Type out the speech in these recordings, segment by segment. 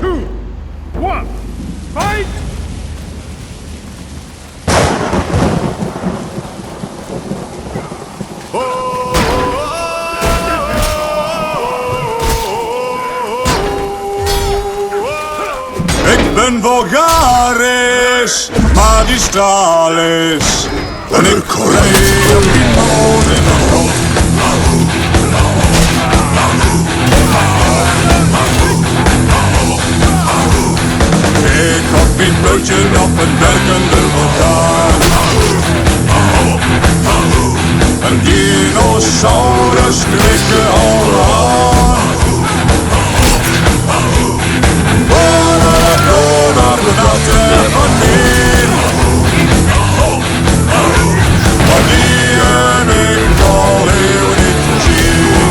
2, 1, fight! Ik ben Vulgaris Magistralis en ik kreeg op die moord in de grond. Ik had mijn blootje op een werkende vulkaan. Een dinosaurus klikken al aan. Naar de natte van meer. Maar die heb ik al heel niet gezien.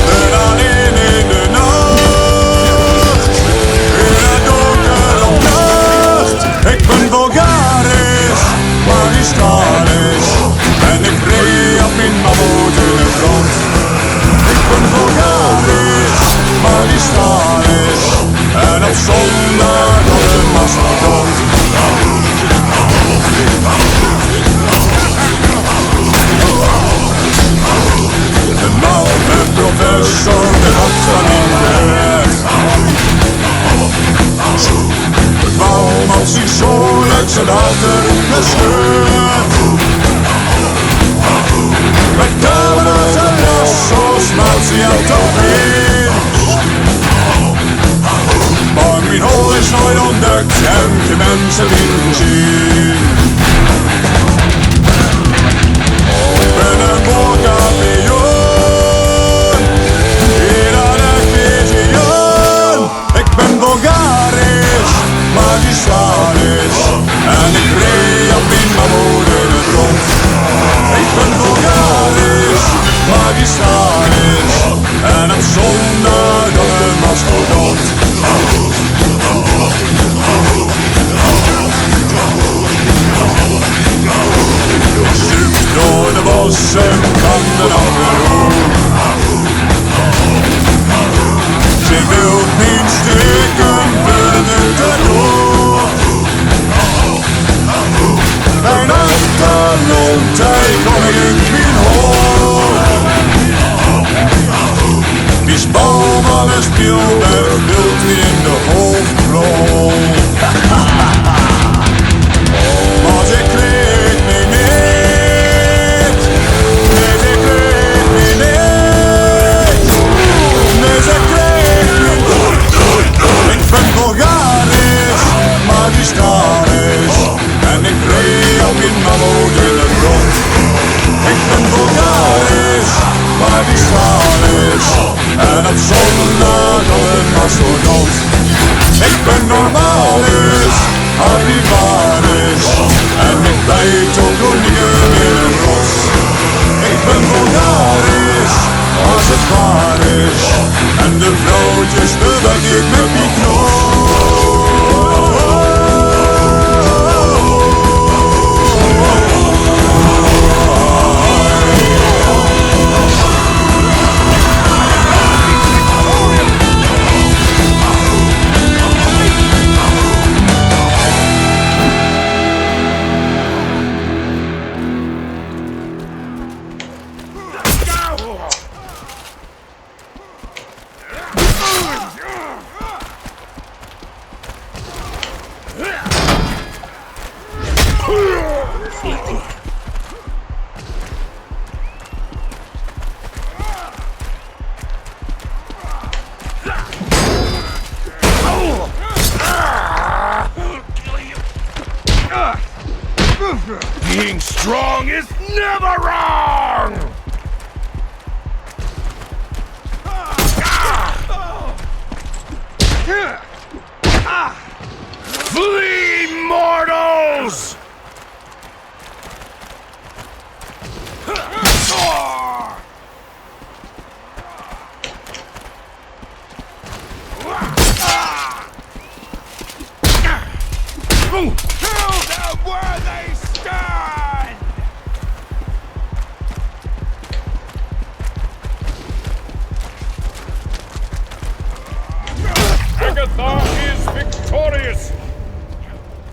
En dan in de nacht, in het donker op nacht. Ik ben Vulgaris Magistralis en ik reed op mijn mammoet in de grond. Ik ben Vulgaris Magistralis en op zondag op de mastodont. De man met professor, de had van in bed. Waarom als hij zo leuk zijn harten gescheurd? Met camera's en jassos maakt hij altijd weer. Maar mijn hol is nooit ontdekt en geen mensen willen gezien. Ik ben een boorkampioen, hier aan een visioen. Ik ben Vulgaris Magistralis en ik reed op mijn mammoet in de grond. Ik ben Vulgaris Magistralis en op zondag op de mastodont. Zoek door de bossen van de Nachtgeroen. Ze wil niet steken verder te doen. En achterloon tegen ik mijn hoofd. Die spal van een Spielberg wilt niet in de hoofdrol. Maar ze kreeg me niet. Nee, ze kreeg me niet. Nee, ze kreeg me niet. Ik ben Vulgaris Magistralis en ik reed op mijn mammoet in de grond. Ik ben Vulgaris Magistralis en op zondag op de mastodont. Ik ben normalis, Heidevolk en ik bijt op koningen in een ros. Ik ben Vulgaris als het waar is en de vrouwtjes beweg ik met die Being strong is never wrong! Flee, mortals! Kill them where they stand! Agatha is